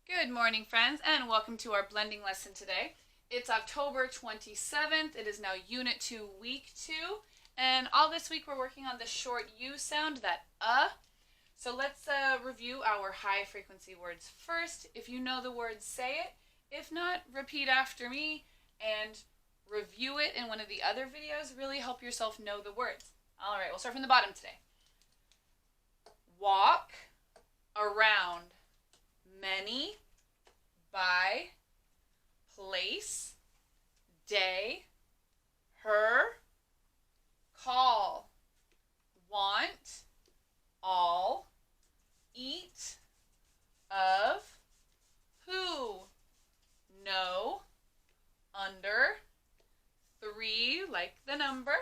Good morning, friends, and welcome to our blending lesson today. It's October 27th. It is now Unit 2, Week 2. And all this week we're working on the short U sound, that So let's review our high frequency words first. If you know the word, say it. If not, repeat after me and review it in one of the other videos. Really help yourself know the words. All right, we'll start from the bottom today. Walk around. Many, by, place, day, her, call, want, all, eat, of, who, no, under, 3 like the number,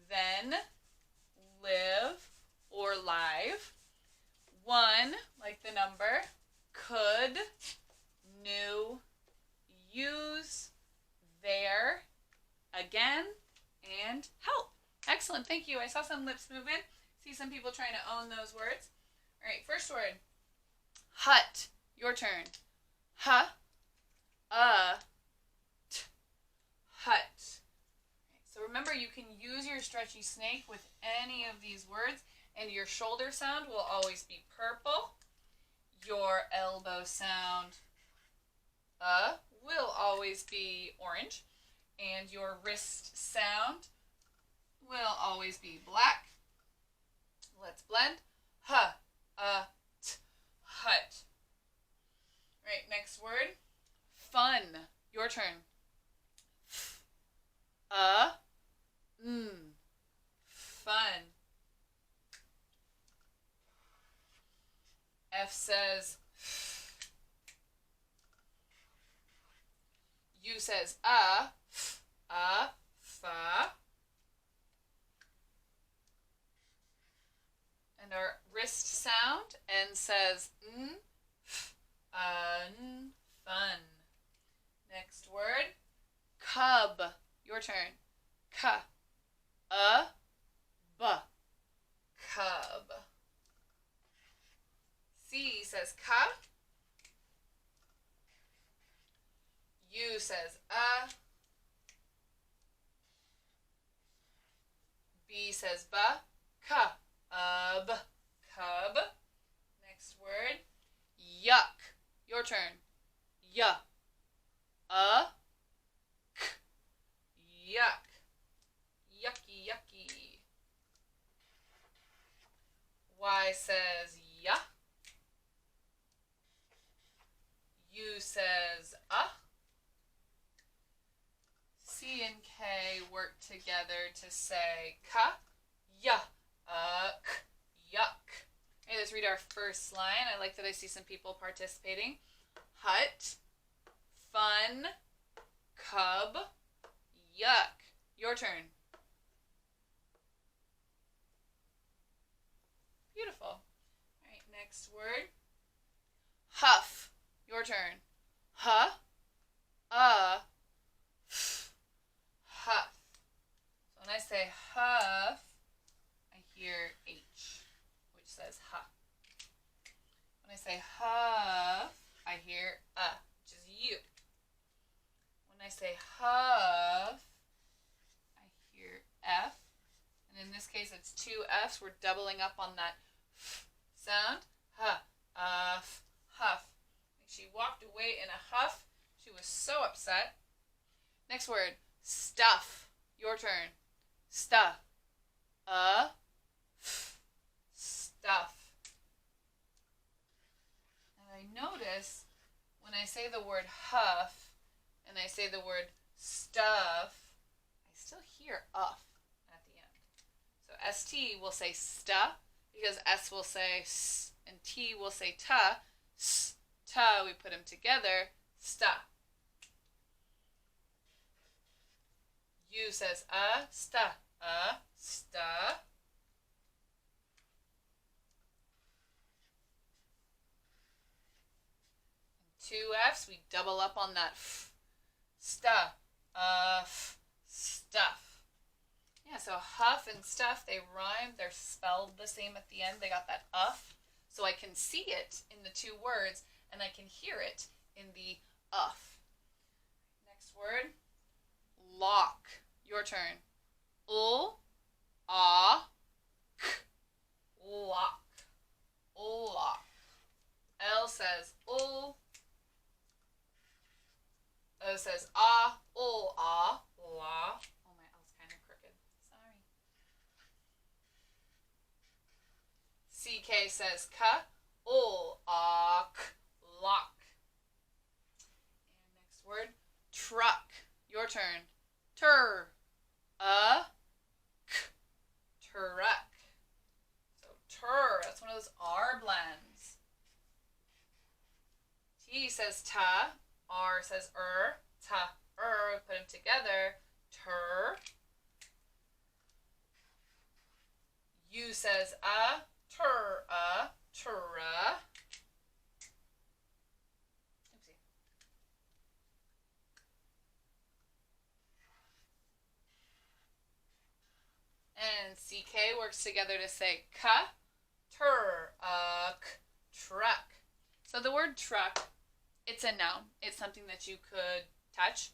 then, live or live, 1 like the number, could, knew, use, there, again, and help. Excellent, thank you. I saw some lips moving. See some people trying to own those words. All right, first word, hut. Your turn. T, hut. So remember, you can use your stretchy snake with any of these words, and your shoulder sound will always be purple. Your elbow sound, will always be orange. And your wrist sound will always be black. Let's blend. T, hut. Right, next word, fun. Your turn. Fun. F says U says fa. And our wrist sound, N says fun. Next word, cub. Your turn. Cub. C says ka. U says B says ba. Cub. Next word, yuck. Your turn. Yuck. Yucky, yucky. Y says ya. U says C and K work together to say ka, yuck. Okay, let's read our first line. I like that I see some people participating. Hut, fun, cub, yuck. Your turn. Beautiful. All right, next word, huff. Your turn. Huff. So when I say huff, I hear H, which says ha. When I say huff, I hear which is U. When I say huff, I hear F. And in this case, it's 2 Fs. We're doubling up on that f sound. Huff. She walked away in a huff. She was so upset. Next word, stuff. Your turn. Stuff. Stuff. And I notice when I say the word huff and I say the word stuff, I still hear uff at the end. So ST will say sta because S will say s and T will say ta. Ta, we put them together, sta. U says sta, sta. 2 Fs, we double up on that f. Stuff. Stuff. Yeah, so huff and stuff, they rhyme. They're spelled the same at the end. They got that uff. So I can see it in the 2 words and I can hear it in the uff. Next word, lock. Your turn. L, A, K. Lock. Lock. L says ul. O says ah. Ul, ah. La. Oh, my L's kind of crooked. Sorry. CK says ka. Ul, ah, k. Lock. And next word, truck. Your turn. Tur, k. Truck. So tur, that's one of those R blends. T says ta. R says ta, put them together, tur. U says tur, tura. Oopsie. And CK works together to say ka, tur, truck. So the word truck, it's a noun. It's something that you could touch.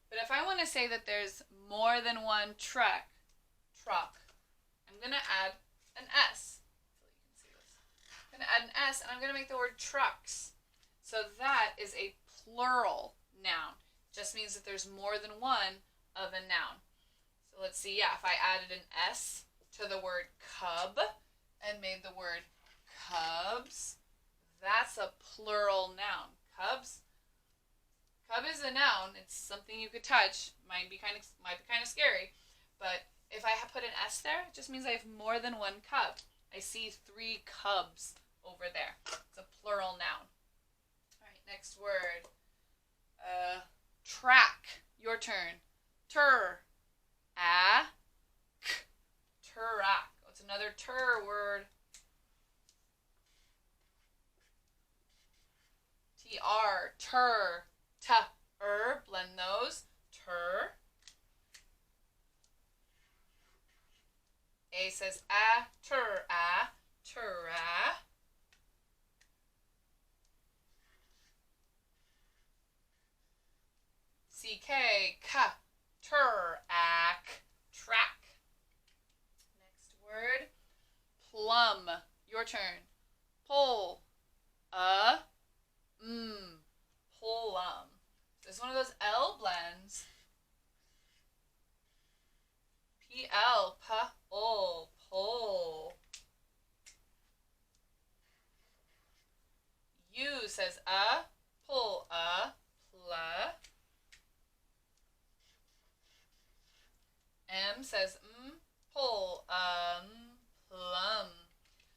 But if I want to say that there's more than one truck, I'm going to add an S. So you can see this. I'm going to add an S, and I'm going to make the word trucks. So that is a plural noun. Just means that there's more than one of a noun. So let's see. Yeah, if I added an S to the word cub and made the word cubs, that's a plural noun. Cubs. Cub is a noun. It's something you could touch. Might be kind of scary, but if I put an S there, it just means I have more than one cub. I see 3 cubs over there. It's a plural noun. All right, next word. Track. Your turn. Tur, a, k. Track. What's another tur word? TR, tur, blend those, tur. A says tur, tura. CK, ka, tur, ak, track. Next word, plum. Your turn. Pull, plum. This is one of those L blends. PL, ul, pull. U says pull, pla. M says pull, plum.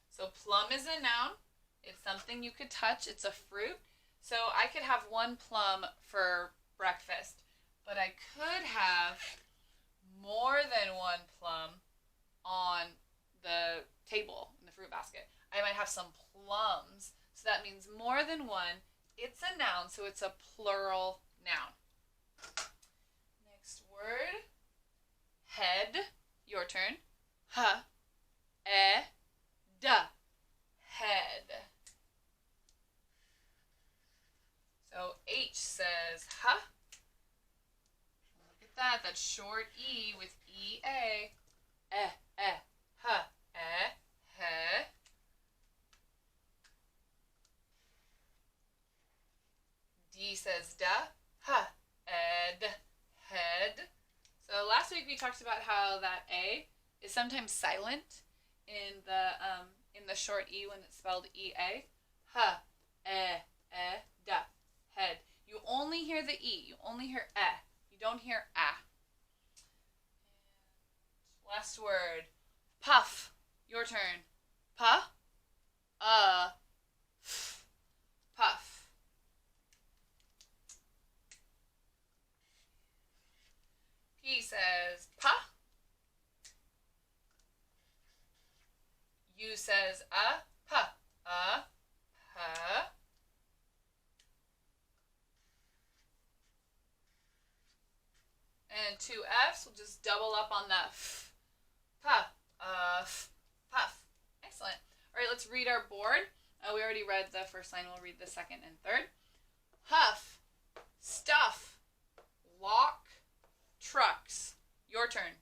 So plum is a noun. It's something you could touch. It's a fruit. So I could have 1 plum for breakfast, but I could have more than 1 plum on the table in the fruit basket. I might have some plums. So that means more than 1. It's a noun, so it's a plural noun. Next word. Head. Your turn. D. Head. So H says Look at that. That's short E with E-A. He. D says da. Ed. Head. So last week we talked about how that A is sometimes silent in the short E when it's spelled E-A. Da. Head. You only hear the E. You only hear You don't hear a. And last word. Puff. Your turn. F. Puff. P says pa. U says pa. Pa. And 2 F's will just double up on the f. Puff. Puff. Excellent. All right, let's read our board. We already read the first line. We'll read the second and third. Huff, stuff, lock, trucks. Your turn.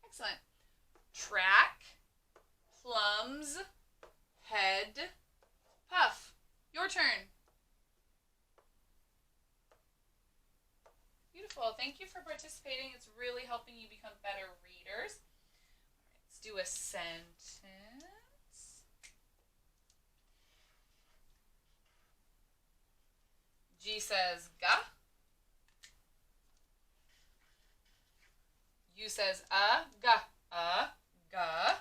Excellent. Track, plums, head, puff. Your turn. Beautiful. Thank you for participating. It's really helping you become better readers. All right, let's do a sentence. G says ga. U says ga, ga.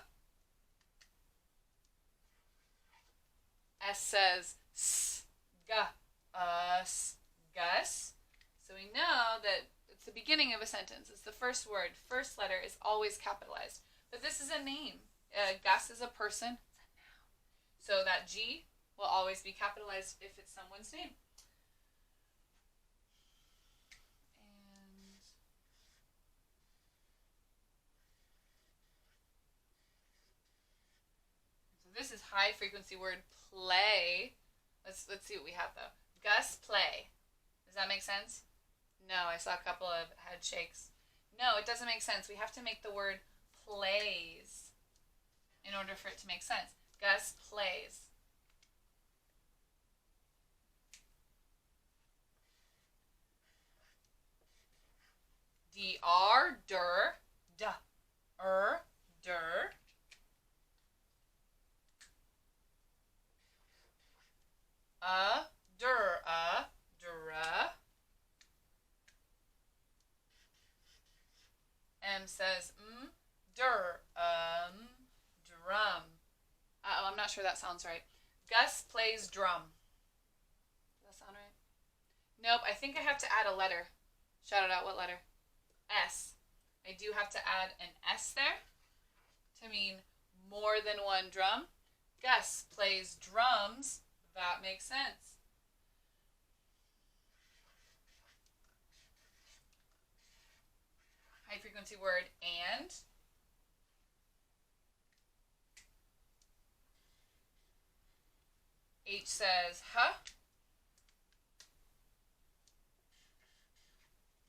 S says s, ga, us, gus. So we know that it's the beginning of a sentence. It's the first word. First letter is always capitalized. But this is a name. Gus is a person. It's a noun. So that G will always be capitalized if it's someone's name. And so this is high frequency word play. Let's see what we have though. Gus play. Does that make sense? No, I saw a couple of head shakes. No, it doesn't make sense. We have to make the word plays in order for it to make sense. Gus plays. D-R, der, duh, der. Der, dura. M says der, drum. I'm not sure that sounds right. Gus plays drum. Does that sound right? Nope, I think I have to add a letter. Shout it out, what letter? S. I do have to add an S there to mean more than one drum. Gus plays drums. That makes sense. High frequency word and. H says huh.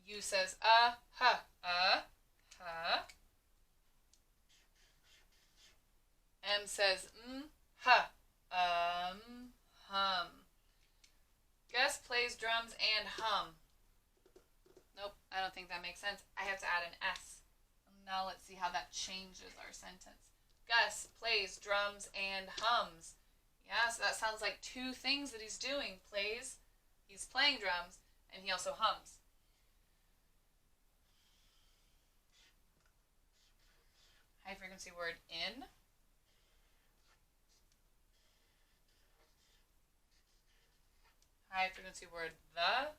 U says huh, huh. M says huh, hum. Gus plays drums and hum. Nope, I don't think that makes sense. I have to add an S. Now let's see how that changes our sentence. Gus plays drums and hums. Yeah, so that sounds like two things that he's doing. Plays, he's playing drums, and he also hums. High frequency word in. High frequency word the.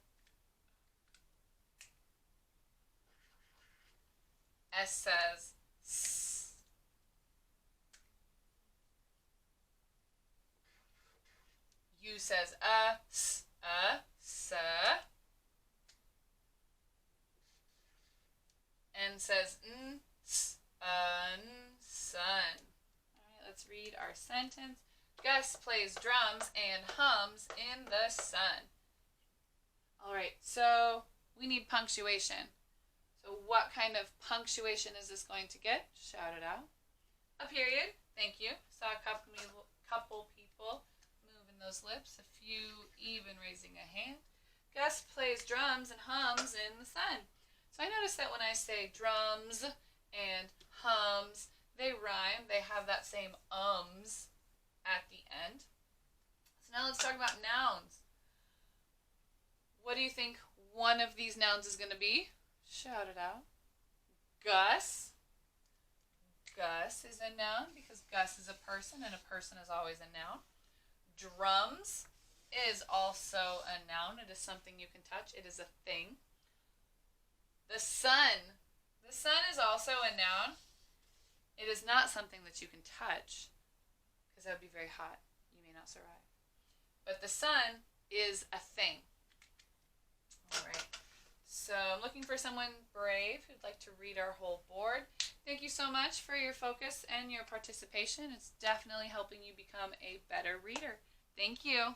S says s. U says s, s. N says s, sun. Alright, let's read our sentence. Gus plays drums and hums in the sun. Alright, so we need punctuation. So what kind of punctuation is this going to get? Shout it out. A period. Thank you. Saw a couple people moving those lips. A few even raising a hand. Gus plays drums and hums in the sun. So I noticed that when I say drums and hums, they rhyme. They have that same ums at the end. So now let's talk about nouns. What do you think one of these nouns is going to be? Shout it out. Gus. Gus is a noun because Gus is a person and a person is always a noun. Drums is also a noun. It is something you can touch. It is a thing. The sun. The sun is also a noun. It is not something that you can touch because that would be very hot. You may not survive. But the sun is a thing. All right. So I'm looking for someone brave who'd like to read our whole board. Thank you so much for your focus and your participation. It's definitely helping you become a better reader. Thank you.